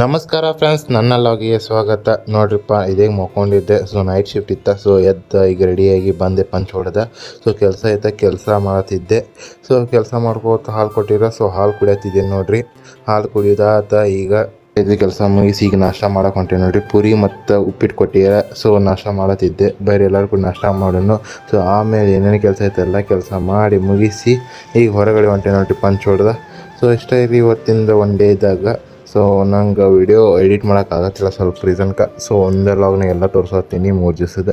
ನಮಸ್ಕಾರ ಫ್ರೆಂಡ್ಸ್, ನನ್ನ ಲಾಗಿಗೆ ಸ್ವಾಗತ. ನೋಡ್ರಿಪ್ಪ, ಇದೇ ಮಕ್ಕೊಂಡಿದ್ದೆ. ಸೊ ನೈಟ್ ಶಿಫ್ಟ್ ಇತ್ತ. ಸೊ ಈಗ ರೆಡಿಯಾಗಿ ಬಂದೆ, ಪಂಚ್ ಹೊಡೆದ. ಸೊ ಕೆಲಸ ಐತೆ, ಕೆಲಸ ಮಾಡತ್ತಿದ್ದೆ. ಸೊ ಕೆಲಸ ಮಾಡ್ಕೋತ ಹಾಲು ಕೊಟ್ಟಿರ. ಸೊ ಹಾಲು ಕುಡಿಯತ್ತಿದ್ದೆ ನೋಡ್ರಿ. ಹಾಲು ಕುಡಿಯೋದಾತ. ಈಗ ಇದು ಕೆಲಸ ಮುಗಿಸಿ ಈಗ ನಾಷ್ಟ ಮಾಡಕ್ಕೆ ಹೊಂಟೆ ನೋಡ್ರಿ. ಪುರಿ ಮತ್ತು ಉಪ್ಪಿಟ್ಟು ಕೊಟ್ಟಿರ. ಸೊ ನಾಷ್ಟ ಮಾಡತ್ತಿದ್ದೆ. ಬೇರೆ ಎಲ್ಲರೂ ಕೂಡ ನಾಷ್ಟ ಮಾಡೋಣ. ಸೊ ಆಮೇಲೆ ಏನೇನು ಕೆಲಸ ಐತೆ ಎಲ್ಲ ಕೆಲಸ ಮಾಡಿ ಮುಗಿಸಿ ಈಗ ಹೊರಗಡೆ ಹೊಂಟೆ ನೋಡ್ರಿ, ಪಂಚ್ ಹೊಡೆದ. ಸೊ ಇಷ್ಟ ಇದೆ ಇವತ್ತಿಂದ ಒನ್ ಡೇ ಇದ್ದಾಗ. ಸೊ ನಂಗೆ ವಿಡಿಯೋ ಎಡಿಟ್ ಮಾಡೋಕ್ಕಾಗತ್ತಿಲ್ಲ ಸ್ವಲ್ಪ ರೀಸನ್ಗೆ. ಸೊ ಒಂದೇ ಲಾಗ್ನಾಗ ಎಲ್ಲ ತೋರಿಸ್ತೀನಿ 3 ದಿವಸದ.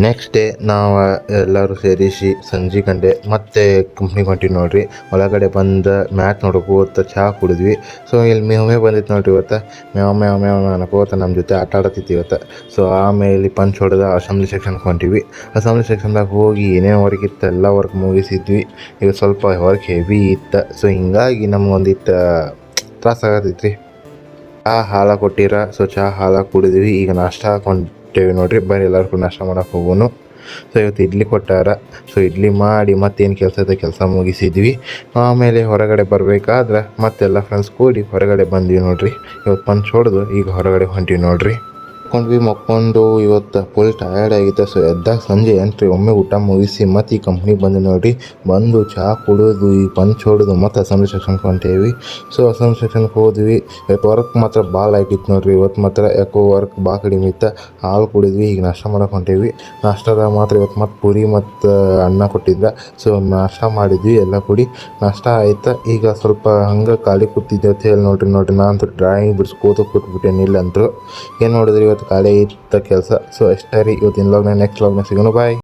ನೆಕ್ಸ್ಟ್ ಡೇ ನಾವು ಎಲ್ಲರೂ ಸೇರಿಸಿ ಸಂಜೆ ಗಂಟೆ ಮತ್ತೆ ಕಂಪ್ನಿಗೆ ಹೊಂಟಿವಿ ನೋಡ್ರಿ. ಒಳಗಡೆ ಬಂದು ಮ್ಯಾಚ್ ನೋಡ್ಕೋತ ಚಹಾ ಕುಡಿದ್ವಿ. ಸೊ ಇಲ್ಲಿ ಮೇವೇ ಬಂದಿತ್ತು ನೋಡ್ರಿ ಇವತ್ತು. ಮೇವ ಅನ್ಕೋತ ನಮ್ಮ ಜೊತೆ ಆಟ ಆಡತ್ತಿತ್ತು ಇವತ್ತು. ಸೊ ಆಮೇಲೆ ಪಂಚ್ ಹೊಡೆದ ಅಸೆಂಬ್ಲಿ ಸೆಕ್ಷನ್ಗೆ ಹೊಂಟಿವಿ. ಅಸೆಂಬ್ಲಿ ಸೆಕ್ಷನ್ದಾಗ ಹೋಗಿ ಏನೇನು ವರ್ಕ್ ಇತ್ತು ಎಲ್ಲ ವರ್ಕ್ ಮುಗಿಸಿದ್ವಿ. ಈಗ ಸ್ವಲ್ಪ ವರ್ಕ್ ಹೆವಿ ಇತ್ತು. ಸೊ ಹಿಂಗಾಗಿ ನಮ್ಗೊಂದಿಟ್ಟು ತ್ರಾಸ ಆಗತೈತ್ರಿ. ಚಹಾ ಹಾಲ ಕೊಟ್ಟಿರ. ಸೊ ಚಹಾ ಹಾಲ ಕುಡಿದ್ವಿ. ಈಗ ನಾಷ್ಟ ಹಾಕೊಂಡೇವಿ ನೋಡ್ರಿ. ಬರೀ ಎಲ್ಲರೂ ಕೂಡ ನಾಷ್ಟ ಮಾಡಕ್ಕೆ ಹೋಗೋನು. ಸೊ ಇವತ್ತು ಇಡ್ಲಿ ಕೊಟ್ಟಾರ. ಸೊ ಇಡ್ಲಿ ಮಾಡಿ ಮತ್ತೇನು ಕೆಲಸ ಇದೆ ಕೆಲಸ ಮುಗಿಸಿದ್ವಿ. ಆಮೇಲೆ ಹೊರಗಡೆ ಬರಬೇಕಾದ್ರೆ ಮತ್ತೆಲ್ಲ ಫ್ರೆಂಡ್ಸ್ ಕೂಡಿ ಹೊರಗಡೆ ಬಂದ್ವಿ ನೋಡ್ರಿ. ಇವತ್ತು ಪಂಚ್ ಹೊಡೆದು ಈಗ ಹೊರಗಡೆ ಹೊಂಟಿವಿ ನೋಡ್ರಿ. ಮಕ್ಕೊಂಡು ಇವತ್ತು ಫುಲ್ ಟಯರ್ಡ್ ಆಗಿತ್ತು. ಸೊ ಎದ್ದಾಗ ಸಂಜೆ ಎಂಟ್ರಿ ಒಮ್ಮೆ ಊಟ ಮುಗಿಸಿ ಮತ್ತು ಈ ಕಂಪ್ನಿಗೆ ಬಂದು ನೋಡ್ರಿ. ಬಂದು ಚಹಾ ಕುಡಿದು ಈ ಪಂಚ್ ಹೊಡೆದು ಮತ್ತು ಅಸೆಂಬ್ಲಿ ಸೆಕ್ಷನ್ಗೆ ಹೊಂಟೇವಿ. ಸೊ ಅಸೆಂಬ್ಲಿ ಸೆಕ್ಷನ್ಗೆ ಹೋದ್ವಿ. ಇವತ್ತು ವರ್ಕ್ ಮಾತ್ರ ಭಾಳ ಲೈಟ್ ಇತ್ತು ನೋಡ್ರಿ. ಇವತ್ತು ಮಾತ್ರ ಯಾಕೋ ವರ್ಕ್ ಭಾಳ ಕಡಿಮೆ ಇತ್ತು. ಹಾಲು ಕುಡಿದ್ವಿ. ಈಗ ನಾಷ್ಟ ಮಾಡಕ್ಕೆ ಹೊಂಟೇವಿ. ನಾಷ್ಟದಾಗ ಮಾತ್ರ ಇವತ್ತು ಮತ್ತು ಪುರಿ ಮತ್ತು ಅನ್ನ ಕೊಟ್ಟಿದ್ದ. ಸೊ ನಾಷ್ಟ ಮಾಡಿದ್ವಿ ಎಲ್ಲ ಕೂಡಿ. ನಾಷ್ಟ ಆಯ್ತು. ಈಗ ಸ್ವಲ್ಪ ಹಂಗೆ ಖಾಲಿ ಕೂತಿದ್ದೆ ಅಂತ ಹೇಳಿ ನೋಡ್ರಿ. ನಾನು ಅಂತೂ ಡ್ರಾಯಿಂಗ್ ಬಿಡಿಸ್ಕೋತ ಕೂತ್ಬಿಟ್ಟೇನಿ. ಇಲ್ಲಂತೂ ಏನು ನೋಡಿದ್ರಿ ಇವತ್ತು ಖಾಲಿ ಇತ್ತ ಕೆಲಸ. ಸೊ ಅಷ್ಟೇ ರೀ ಇವತ್ತಿನ ಲಾಗ್ನ. ನೆಕ್ಸ್ಟ್ ಲಾಗ್ನ ಸಿಗೋಣ. ಬಾಯ್.